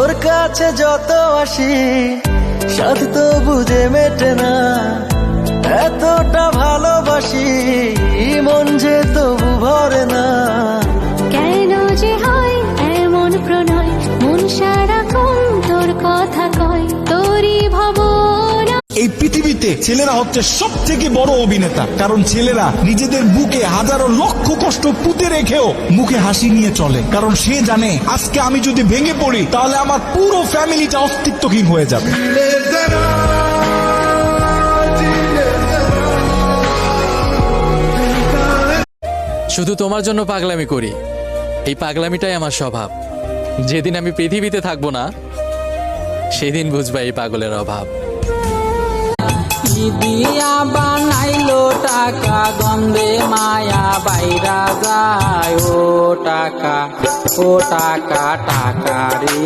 তোর কাছে যত আসি সাথ তো বুঝে মেটে না, এতটা ভালোবাসি মন যে তবু ভরে না। কেন যে হয় এমন প্রণয়, মন সারাক্ষণ তোর কথা কয়, তোরই ভাবনা। এই পৃথিবীতে ছেলেরা হচ্ছে সব থেকে বড় অভিনেতা, কারণ ছেলেরা নিজেদের বুকে হাজারো লক্ষ কষ্ট পুঁতে রেখেও মুখে হাসি নিয়ে চলে, কারণ সে জানে আজকে আমি যদি ভেঙে পড়ি তাহলে আমার পুরো ফ্যামিলিটা অস্তিত্বহীন হয়ে যাবে। শুধু তোমার জন্য পাগলামি করি, এই পাগলামিটাই আমার স্বভাব। যেদিন আমি পৃথিবীতে থাকবো না সেদিন বুঝবা এই পাগলের অভাব। দিয়া বানাইলো টাকা, গন্ধে মায়া বাইরা যায়। ও টাকা টাকা রে।